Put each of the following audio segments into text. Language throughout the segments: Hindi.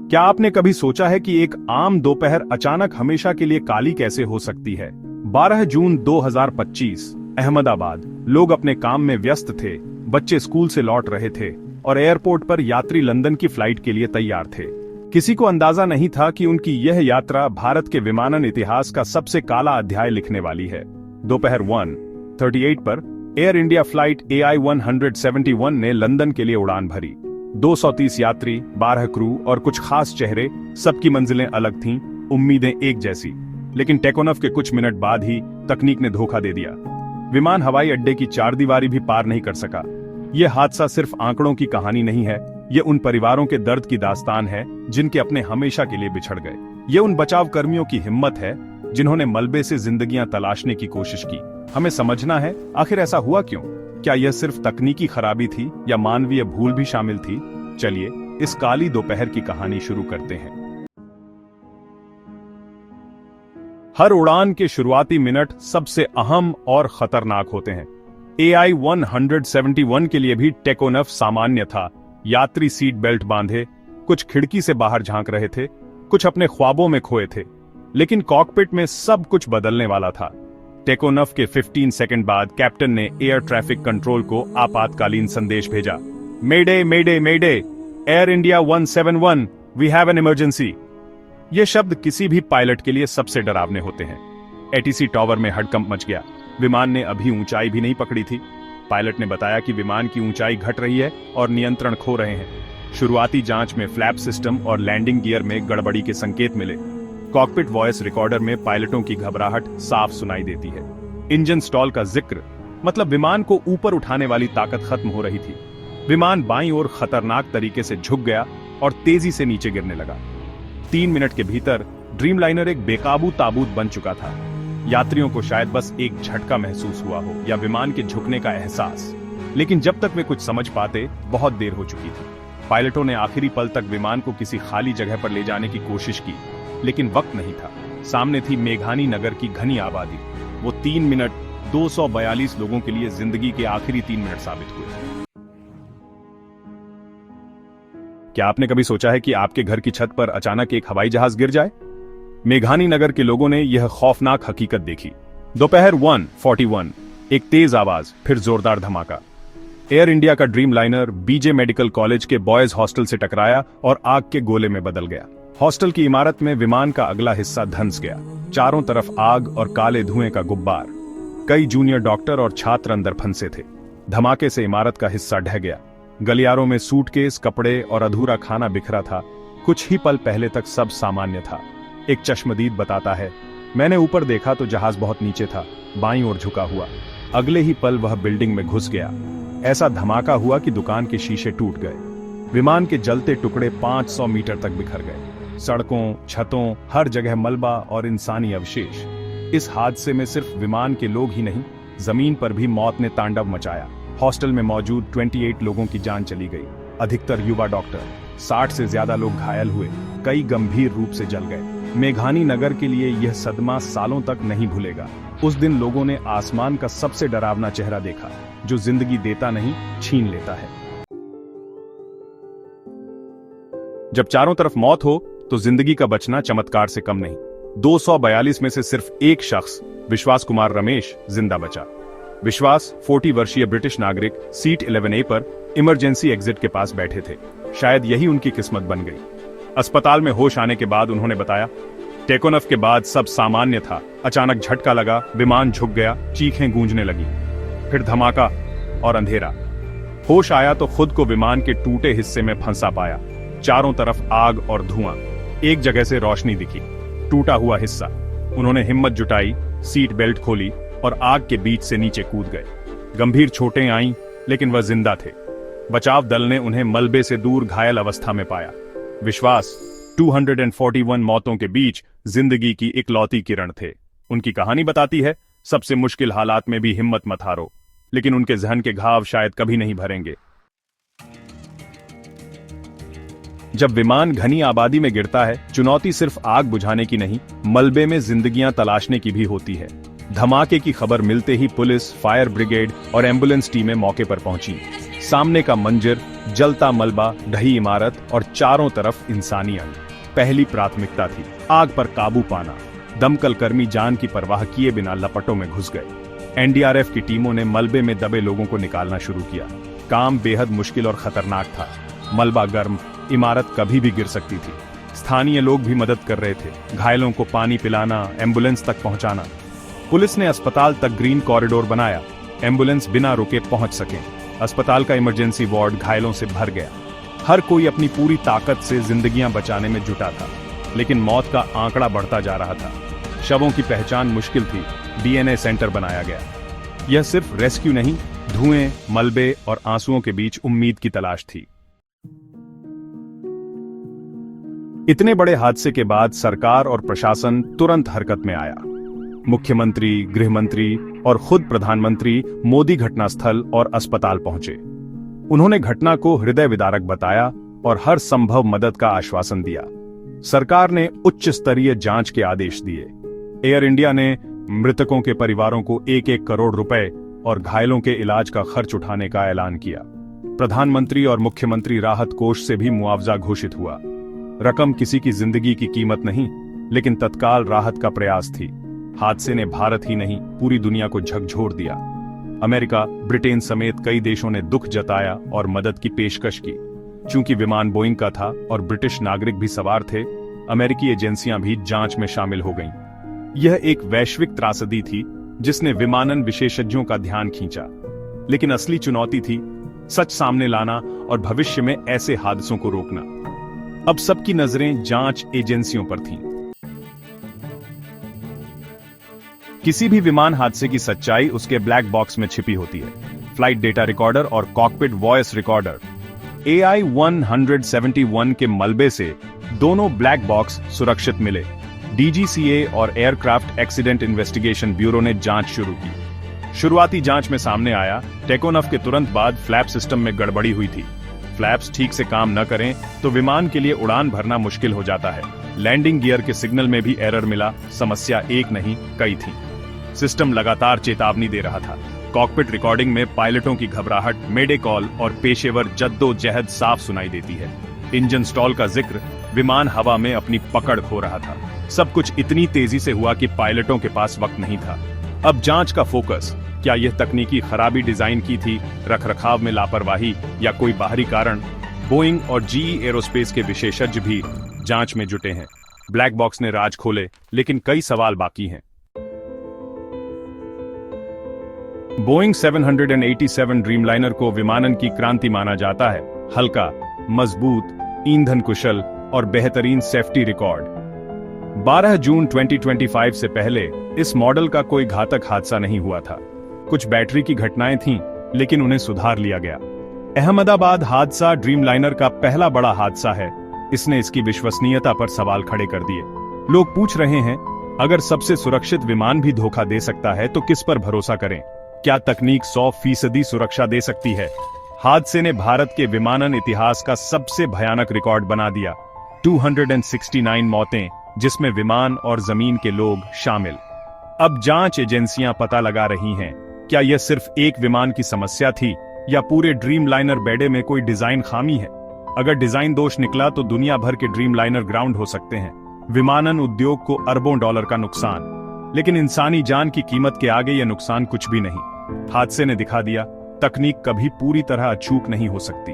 क्या आपने कभी सोचा है कि एक आम दोपहर अचानक हमेशा के लिए काली कैसे हो सकती है? 12 जून 2025, अहमदाबाद। लोग अपने काम में व्यस्त थे, बच्चे स्कूल से लौट रहे थे और एयरपोर्ट पर यात्री लंदन की फ्लाइट के लिए तैयार थे। किसी को अंदाजा नहीं था कि उनकी यह यात्रा भारत के विमानन इतिहास का सबसे काला अध्याय लिखने वाली है। दोपहर 1:38 पर एयर इंडिया फ्लाइट AI-171 ने लंदन के लिए उड़ान भरी। 230 यात्री, 12 क्रू और कुछ खास चेहरे, सबकी मंजिलें अलग थीं, उम्मीदें एक जैसी। लेकिन टेकोनॉफ के कुछ मिनट बाद ही तकनीक ने धोखा दे दिया। विमान हवाई अड्डे की चारदीवारी भी पार नहीं कर सका। यह हादसा सिर्फ आंकड़ों की कहानी नहीं है, यह उन परिवारों के दर्द की दास्तान है जिनके अपने हमेशा के लिए बिछड़ गए। यह उन बचाव कर्मियों की हिम्मत है जिन्होंने मलबे से जिंदगियां तलाशने की कोशिश की। हमें समझना है आखिर ऐसा हुआ क्यों। क्या यह सिर्फ तकनीकी खराबी थी या मानवीय भूल भी शामिल थी? चलिए इस काली दोपहर की कहानी शुरू करते हैं। हर उड़ान के शुरुआती मिनट सबसे अहम और खतरनाक होते हैं। AI-171 के लिए भी टेकोनॉफ सामान्य था। यात्री सीट बेल्ट बांधे, कुछ खिड़की से बाहर झांक रहे थे, कुछ अपने ख्वाबों में खोए थे। लेकिन कॉकपिट में सब कुछ बदलने वाला था। टेकोनॉफ के 15 सेकंड बाद कैप्टन ने एयर ट्रैफिक कंट्रोल को आपातकालीन संदेश भेजा। Mayday mayday mayday, air India 171, we have an emergency. ये शब्द किसी भी पायलट के लिए सबसे डरावने होते हैं। ATC टावर में हड़कंप मच गया। विमान ने अभी ऊंचाई भी नहीं पकड़ी थी। पायलट ने बताया कि विमान की ऊंचाई घट रही है और नियंत्रण खो रहे हैं। शुरुआती जांच में फ्लैप सिस्टम और लैंडिंग गियर में गड़बड़ी के संकेत मिले। कॉकपिट वॉइस रिकॉर्डर में पायलटों की घबराहट साफ सुनाई देती है। इंजन स्टॉल का जिक्र, मतलब विमान को ऊपर उठाने वाली ताकत खत्म हो रही थी। विमान बाईं ओर खतरनाक तरीके से झुक गया और तेजी से नीचे गिरने लगा। 3 मिनट के भीतर ड्रीमलाइनर एक बेकाबू ताबूत बन चुका था। यात्रियों को शायद बस एक झटका महसूस हुआ हो या विमान के झुकने का एहसास, लेकिन जब तक वे कुछ समझ पाते बहुत देर हो चुकी थी। पायलटों ने आखिरी पल तक विमान को किसी खाली जगह पर ले जाने की कोशिश की, लेकिन वक्त नहीं था। सामने थी मेघानी नगर की घनी आबादी। वो 3 मिनट 242 लोगों के लिए जिंदगी के आखिरी 3 मिनट साबित हुए। क्या आपने कभी सोचा है कि आपके घर की छत पर अचानक एक हवाई जहाज गिर जाए? मेघानी नगर के लोगों ने यह खौफनाक हकीकत देखी। दोपहर 1:41, एक तेज आवाज, फिर जोरदार धमाका। एयर इंडिया का dream liner BJ medical college के बॉयज हॉस्टल से टकराया और आग के गोले में बदल गया। हॉस्टल की इमारत में विमान का अगला हिस्सा धंस गया। चारों तरफ आग और काले धुएं का गुब्बार। कई जूनियर डॉक्टर और छात्र अंदर फंसे थे। धमाके से इमारत का हिस्सा ढह गया। गलियारों में सूटकेस, कपड़े और अधूरा खाना बिखरा था। कुछ ही पल पहले तक सब सामान्य था। एक चश्मदीद बताता है, मैंने ऊपर देखा तो जहाज बहुत नीचे था, बाईं ओर झुका हुआ। अगले ही पल वह बिल्डिंग में घुस गया। ऐसा धमाका हुआ कि दुकान के शीशे टूट गए। विमान के जलते टुकड़े 500 मीटर तक बिखर गए। सड़कों, छतों, हर जगह मलबा और इंसानी अवशेष। इस हादसे में सिर्फ विमान के लोग ही नहीं, जमीन पर भी मौत ने तांडव मचाया। हॉस्टल में मौजूद 28 लोगों की जान चली गई, अधिकतर युवा डॉक्टर। 60 से ज्यादा लोग घायल हुए, कई गंभीर रूप से जल गए। मेघानी नगर के लिए यह सदमा सालों तक नहीं भूलेगा। उस दिन लोगों ने आसमान का सबसे डरावना चेहरा देखा, जो जिंदगी देता नहीं, छीन लेता है। जब चारों तरफ मौत हो तो जिंदगी का बचना चमत्कार से कम नहीं। 242 में से सिर्फ एक शख्स, विश्वास कुमार रमेश, जिंदा बचा। विश्वास 40 वर्षीय ब्रिटिश नागरिक सीट 11A पर इमरजेंसी एग्जिट के पास बैठे थे। शायद यही उनकी किस्मत बन गई। अस्पताल में होश आने के बाद उन्होंने बताया, टेकोनॉफ के बाद सब सामान्य था। अचानक झटका लगा, विमान झुक गया, चीखें गूंजने लगी, फिर धमाका और अंधेरा। होश आया तो खुद को विमान के टूटे हिस्से में फंसा पाया। चारों तरफ आग और धुआं। एक जगह से रोशनी दिखी, टूटा हुआ हिस्सा। उन्होंने हिम्मत जुटाई, सीट बेल्ट खोली और आग के बीच से नीचे कूद गए। गंभीर चोटें आईं, लेकिन वह जिंदा थे। बचाव दल ने उन्हें मलबे से दूर घायल अवस्था में पाया। विश्वास 241 मौतों के बीच जिंदगी की इकलौती किरण थे। उनकी कहानी बताती है, सबसे मुश्किल हालात में भी हिम्मत मत हारो, लेकिन उनके जहन के घाव शायद कभी नहीं भरेंगे। जब विमान घनी आबादी में गिरता है, चुनौती सिर्फ आग बुझाने की नहीं, मलबे में जिंदगियां तलाशने की भी होती है। धमाके की खबर मिलते ही पुलिस, फायर ब्रिगेड और एम्बुलेंस टीमें मौके पर पहुंची। सामने का मंजर जलता मलबा, ढही इमारत और चारों तरफ इंसानी अंग। पहली प्राथमिकता थी आग पर काबू पाना। दमकल कर्मी जान की परवाह किए बिना लपटों में घुस गए। एनडीआरएफ की टीमों ने मलबे में दबे लोगों को निकालना शुरू किया। काम बेहद मुश्किल और खतरनाक था। मलबा गर्म, इमारत कभी भी गिर सकती थी। स्थानीय लोग भी मदद कर रहे थे, घायलों को पानी पिलाना, एम्बुलेंस तक पहुंचाना। पुलिस ने अस्पताल तक ग्रीन कॉरिडोर बनाया, एम्बुलेंस बिना रुके पहुंच सके। अस्पताल का इमरजेंसी वार्ड घायलों से भर गया। हर कोई अपनी पूरी ताकत से जिंदगियां बचाने में जुटा था, लेकिन मौत का आंकड़ा बढ़ता जा रहा था। शवों की पहचान मुश्किल थी। डीएनए सेंटर बनाया गया। यह सिर्फ रेस्क्यू नहीं, धुएं, मलबे और आंसुओं के बीच उम्मीद की तलाश थी। इतने बड़े हादसे के बाद सरकार और प्रशासन तुरंत हरकत में आया। मुख्यमंत्री, गृहमंत्री और खुद प्रधानमंत्री मोदी घटनास्थल और अस्पताल पहुंचे। उन्होंने घटना को हृदय विदारक बताया और हर संभव मदद का आश्वासन दिया। सरकार ने उच्च स्तरीय जांच के आदेश दिए। एयर इंडिया ने मृतकों के परिवारों को 1-1 करोड़ रुपए और घायलों के इलाज का खर्च उठाने का ऐलान किया। प्रधानमंत्री और मुख्यमंत्री राहत कोष से भी मुआवजा घोषित हुआ। रकम किसी की जिंदगी की कीमत नहीं, लेकिन तत्काल राहत का प्रयास थी। हादसे ने भारत ही नहीं, पूरी दुनिया को झकझोर दिया। अमेरिका, ब्रिटेन समेत कई देशों ने दुख जताया और मदद की पेशकश की। चूंकि विमान बोइंग का था और ब्रिटिश नागरिक भी सवार थे, अमेरिकी एजेंसियां भी जांच में शामिल हो गईं। यह एक वैश्विक त्रासदी थी जिसने विमानन विशेषज्ञों का ध्यान खींचा। लेकिन असली चुनौती थी सच सामने लाना और भविष्य में ऐसे हादसों को रोकना। अब सबकी नजरें जांच एजेंसियों पर थीं। किसी भी विमान हादसे की सच्चाई उसके ब्लैक बॉक्स में छिपी होती है। फ्लाइट डेटा रिकॉर्डर और कॉकपिट वॉइस रिकॉर्डर। AI-171 के मलबे से दोनों ब्लैक बॉक्स सुरक्षित मिले। डीजीसीए और एयरक्राफ्ट एक्सीडेंट इन्वेस्टिगेशन ब्यूरो ने जांच शुरू की। शुरुआती जांच में सामने आया, टेकोनॉफ के तुरंत बाद फ्लैप सिस्टम में गड़बड़ी हुई थी। फ्लैप्स ठीक से काम न करें तो विमान के लिए उड़ान भरना मुश्किल हो जाता है। लैंडिंग गियर के सिग्नल में भी एरर मिला। समस्या एक नहीं, कई थी। सिस्टम लगातार चेतावनी दे रहा था। कॉकपिट रिकॉर्डिंग में पायलटों की घबराहट, मेडे कॉल और पेशेवर जद्दोजहद साफ सुनाई देती है। इंजन स्टॉल का जिक्र, विमान हवा में अपनी पकड़ खो रहा था। सब कुछ इतनी तेजी से हुआ कि पायलटों के पास वक्त नहीं था। अब जांच का फोकस, क्या यह तकनीकी खराबी डिजाइन की थी, रखरखाव में लापरवाही या कोई बाहरी कारण? बोइंग और जीई एरोस्पेस के विशेषज्ञ भी जांच में जुटे हैं। ब्लैक बॉक्स ने राज खोले, लेकिन कई सवाल बाकी हैं। बोइंग 787 ड्रीमलाइनर को विमानन की क्रांति माना जाता है। हल्का, मजबूत, ईंधन कुशल और बेहतरीन सेफ्टी रिकॉर्ड। 12 जून 2025 से पहले इस मॉडल का कोई घातक हादसा नहीं हुआ था। कुछ बैटरी की घटनाएं थीं, लेकिन उन्हें सुधार लिया गया। अहमदाबाद हादसा ड्रीमलाइनर का पहला बड़ा हादसा है। इसने इसकी विश्वसनीयता पर सवाल खड़े कर दिए। लोग पूछ रहे हैं, अगर सबसे सुरक्षित विमान भी धोखा दे सकता है तो किस पर भरोसा करें? क्या तकनीक 100% सुरक्षा दे सकती है? हादसे ने भारत के विमानन इतिहास का सबसे भयानक रिकॉर्ड बना दिया। 269 मौतें, जिसमें विमान और जमीन के लोग शामिल। अब जांच एजेंसियां पता लगा रही हैं, क्या यह सिर्फ एक विमान की समस्या थी या पूरे ड्रीमलाइनर बेड़े में कोई डिजाइन खामी है? अगर डिजाइन दोष निकला तो दुनिया भर के ड्रीमलाइनर ग्राउंड हो सकते हैं। विमानन उद्योग को अरबों डॉलर का नुकसान, लेकिन इंसानी जान की कीमत के आगे यह नुकसान कुछ भी नहीं। हादसे ने दिखा दिया, तकनीक कभी पूरी तरह अचूक नहीं हो सकती।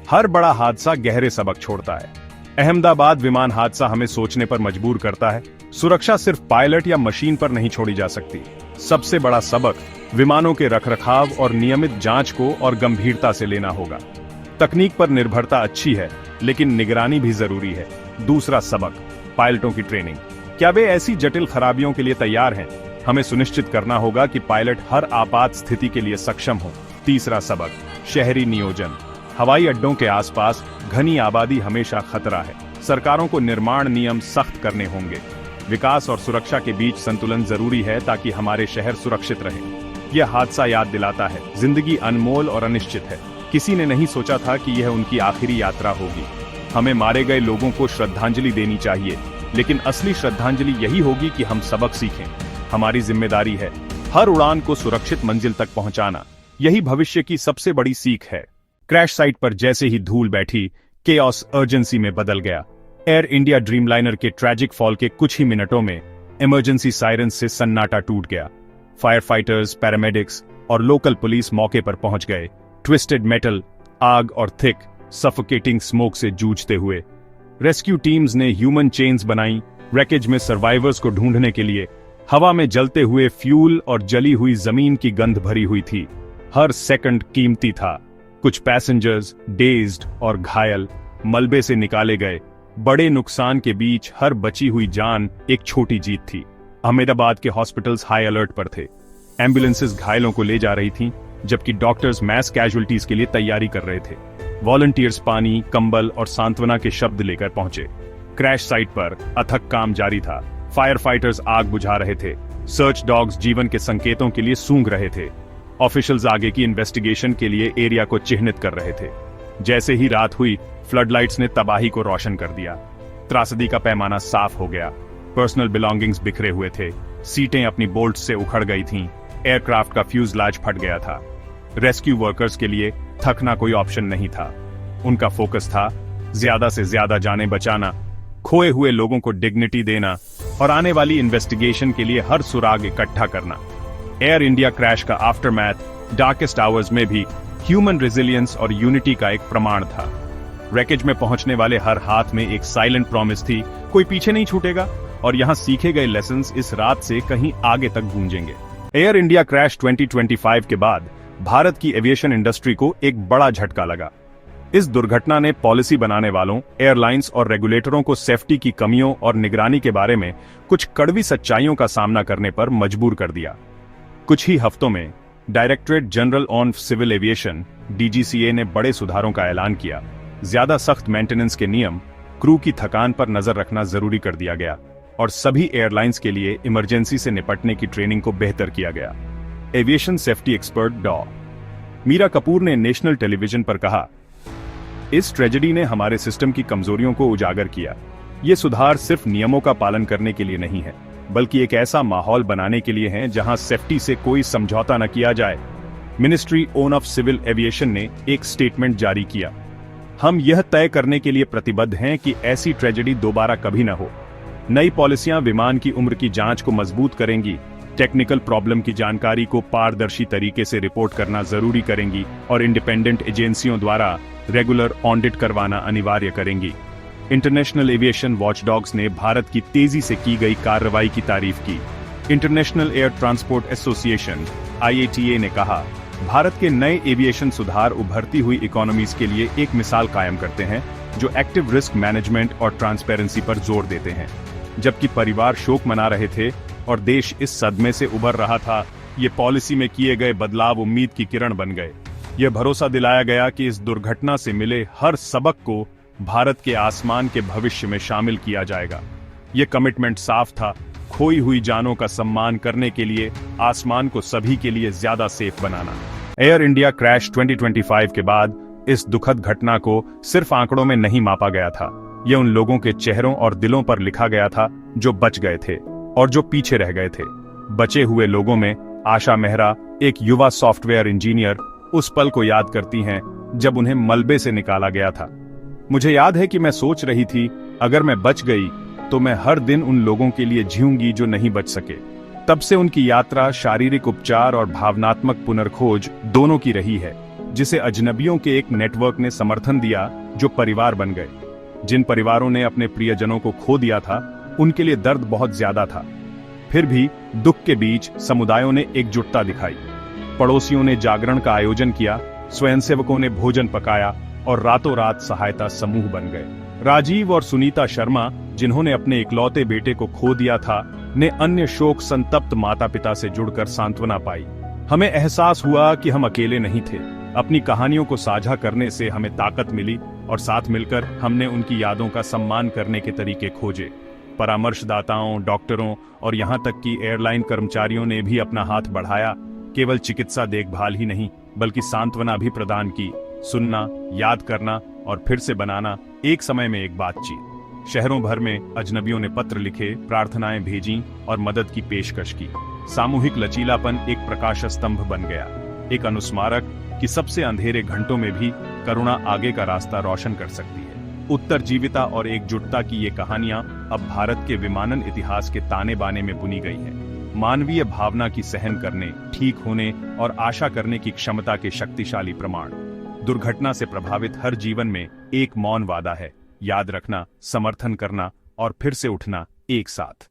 हर बड़ा हादसा गहरे सबक छोड़ता है। अहमदाबाद विमान हादसा हमें सोचने पर मजबूर करता है। सुरक्षा सिर्फ पायलट या मशीन पर नहीं छोड़ी जा सकती। सबसे बड़ा सबक विमानों के रखरखाव और नियमित जांच को और गंभीरता से लेना होगा। तकनीक पर निर्भरता अच्छी है, लेकिन निगरानी भी जरूरी है। दूसरा सबक, पायलटों की ट्रेनिंग। क्या वे ऐसी जटिल खराबियों के लिए तैयार हैं? हमें सुनिश्चित करना होगा कि पायलट हर आपात स्थिति के लिए सक्षम हो। तीसरा सबक, शहरी नियोजन। हवाई अड्डों के आसपास घनी आबादी हमेशा खतरा है। सरकारों को निर्माण नियम सख्त करने होंगे। विकास और सुरक्षा के बीच संतुलन जरूरी है ताकि हमारे शहर सुरक्षित रहे। यह हादसा याद दिलाता है, जिंदगी अनमोल और अनिश्चित है। किसी ने नहीं सोचा था कि यह उनकी आखिरी यात्रा होगी। हमें मारे गए लोगों को श्रद्धांजलि देनी चाहिए, लेकिन असली श्रद्धांजलि यही होगी कि हम सबक सीखें। हमारी जिम्मेदारी है हर उड़ान को सुरक्षित मंजिल तक पहुंचाना। यही भविष्य की सबसे बड़ी सीख है। क्रैश साइट पर जैसे ही धूल बैठी, केओस अर्जेंसी में बदल गया। एयर इंडिया ड्रीमलाइनर के ट्रैजिक फॉल के कुछ ही मिनटों में इमरजेंसी सायरन से सन्नाटा टूट गया। फायर फाइटर्स, पैरामेडिक्स और लोकल पुलिस मौके पर पहुंच गए, ट्विस्टेड मेटल, आग और थिक सफोकेटिंग स्मोक से जूझते हुए। रेस्क्यू टीम्स ने ह्यूमन चेन्स बनाई, रैकेज में सर्वाइवर्स को ढूंढने के लिए। हवा में जलते हुए फ्यूल और जली हुई जमीन की गंध भरी हुई थी। हर सेकंड कीमती था। कुछ पैसेंजर्स डेज्ड और घायल मलबे से निकाले गए। बड़े नुकसान के बीच हर बची हुई जान एक छोटी जीत थी। अहमदाबाद के हॉस्पिटल्स हाई अलर्ट पर थे। एम्बुलेंसेस घायलों को ले जा रही थीं, जबकि डॉक्टर्स मैस कैजुअल्टीज के लिए तैयारी कर रहे थे। वॉलंटियर्स पानी, कंबल और सांत्वना के शब्द लेकर पहुंचे। क्रैश साइट पर अथक काम जारी था। फायर फाइटर्स आग बुझा रहे थे। सर्च डॉग्स जीवन के संकेतों के लिए सूंघ रहे थे। ऑफिशियल्स आगे की इन्वेस्टिगेशन के लिए एरिया को चिह्नित कर रहे थे। जैसे ही रात हुई, फ्लडलाइट्स ने तबाही को रोशन कर दिया। त्रासदी का पैमाना साफ हो गया। पर्सनल बिलोंगिंग्स बिखरे हुए थे। सीटें अपनी बोल्ट से उखड़ गई थीं। एयरक्राफ्ट का फ्यूजलाज फट गया था। रेस्क्यू वर्कर्स के लिए थकना कोई ऑप्शन नहीं था। उनका फोकस था ज्यादा से ज्यादा जानें बचाना, खोए हुए लोगों को डिग्निटी देना और आने वाली इन्वेस्टिगेशन के लिए हर सुराग इकट्ठा करना। एयर इंडिया क्रैश का आफ्टरमैथ डार्केस्ट आवर्स में भी ह्यूमन रेजिलियंस और यूनिटी का एक प्रमाण था। रैकेज में पहुंचने वाले हर हाथ में एक साइलेंट प्रॉमिस थी, कोई पीछे नहीं छूटेगा और यहां सीखे गए लेसन्स इस रात से कहीं आगे तक गूंजेंगे। एयर इंडिया क्रैश 2025 के बाद भारत की एविएशन इंडस्ट्री को एक बड़ा झटका लगा। इस दुर्घटना ने पॉलिसी बनाने वालों, एयरलाइंस और रेगुलेटरों को सेफ्टी की कमियों और निगरानी के बारे में कुछ कड़वी सच्चाइयों का सामना करने पर मजबूर कर दिया। कुछ ही हफ्तों में directorate general on civil aviation (DGCA) ने बड़े सुधारों का ऐलान किया। ज्यादा सख्त मेंटेनेंस के नियम, क्रू की थकान पर नजर रखना जरूरी कर दिया गया और सभी एयरलाइंस के लिए इमरजेंसी से निपटने की ट्रेनिंग को बेहतर किया गया। एविएशन सेफ्टी एक्सपर्ट डॉ. मीरा कपूर ने नेशनल टेलीविजन पर कहा, इस ट्रेजेडी ने हमारे सिस्टम की कमजोरियों को उजागर किया। ये सुधार सिर्फ नियमों का पालन करने के लिए नहीं है, बल्कि एक ऐसा माहौल बनाने के लिए है जहां सेफ्टी से कोई समझौता न किया जाए। मिनिस्ट्री ऑफ सिविल एविएशन ने एक स्टेटमेंट जारी किया, हम यह तय करने के लिए प्रतिबद्ध हैं कि ऐसी ट्रेजेडी दोबारा कभी न हो। नई पॉलिसियां विमान की उम्र की जांच को मजबूत करेंगी, टेक्निकल प्रॉब्लम की जानकारी को पारदर्शी तरीके से रिपोर्ट करना जरूरी करेंगी और इंडिपेंडेंट एजेंसियों द्वारा रेगुलर ऑडिट करवाना अनिवार्य करेंगी। इंटरनेशनल एविएशन वॉचडॉग्स ने भारत की तेजी से की गई कार्रवाई की तारीफ की। International air transport association (IATA) ने कहा, भारत के नए एविएशन सुधार उभरती हुई इकोनॉमीज के लिए एक मिसाल कायम करते हैं, जो एक्टिव रिस्क मैनेजमेंट और ट्रांसपेरेंसी पर जोर देते हैं। जबकि परिवार शोक मना रहे थे और देश इस सदमे से उभर रहा था, ये पॉलिसी में किए गए बदलाव उम्मीद की किरण बन गए। यह भरोसा दिलाया गया कि इस दुर्घटना से मिले हर सबक को भारत के आसमान के भविष्य में शामिल किया जाएगा। यह कमिटमेंट साफ था, खोई हुई जानों का सम्मान करने के लिए आसमान को सभी के लिए ज्यादा सेफ बनाना। एयर इंडिया क्रैश 2025 के बाद इस दुखद घटना को सिर्फ आंकड़ों में नहीं मापा गया था, यह उन लोगों के चेहरों और दिलों पर लिखा गया था जो बच गए थे और जो पीछे रह गए थे। बचे हुए लोगों में आशा मेहरा, एक युवा सॉफ्टवेयर इंजीनियर, उस पल को याद करती हैं जब उन्हें मलबे से निकाला गया था। मुझे याद है कि मैं सोच रही थी, अगर मैं बच गई तो मैं हर दिन उन लोगों के लिए जीऊंगी जो नहीं बच सके। तब से उनकी यात्रा शारीरिक उपचार और भावनात्मक पुनर्खोज दोनों की रही है, जिसे अजनबियों के एक नेटवर्क ने समर्थन दिया जो परिवार बन गए। जिन परिवारों ने अपने प्रियजनों को खो दिया था, उनके लिए दर्द बहुत ज्यादा था। फिर भी दुख के बीच समुदायों ने एकजुटता दिखाई। पड़ोसियों ने जागरण का आयोजन किया, स्वयंसेवकों ने भोजन पकाया और रातों रात सहायता समूह बन गए। राजीव और सुनीता शर्मा, जिन्होंने अपने इकलौते बेटे को खो दिया था, ने अन्य शोक संतप्त माता पिता से जुड़कर सांत्वना पाई। हमें एहसास हुआ कि हम अकेले नहीं थे। अपनी कहानियों को साझा करने से हमें ताकत मिली और साथ मिलकर हमने उनकी यादों का सम्मान करने के तरीके खोजे। परामर्शदाताओं, डॉक्टरों और यहाँ तक कि एयरलाइन कर्मचारियों ने भी अपना हाथ बढ़ाया। केवल चिकित्सा देखभाल ही नहीं, बल्कि सांत्वना भी प्रदान की। सुनना, याद करना और फिर से बनाना, एक समय में एक बातचीत। शहरों भर में अजनबियों ने पत्र लिखे, प्रार्थनाएं भेजीं और मदद की पेशकश की। सामूहिक लचीलापन एक प्रकाश स्तंभ बन गया। एक अनुस्मारक कि सबसे अंधेरे घंटों में भी करुणा आगे का रास्ता रोशन कर सकती है। उत्तरजीविता और एकजुटता की ये कहानियां अब भारत के विमानन इतिहास के ताने बाने में बुनी गई हैं। मानवीय भावना की सहन करने, ठीक होने और आशा करने की क्षमता के शक्तिशाली प्रमाण। दुर्घटना से प्रभावित हर जीवन में एक मौन वादा है, याद रखना, समर्थन करना और फिर से उठना एक साथ।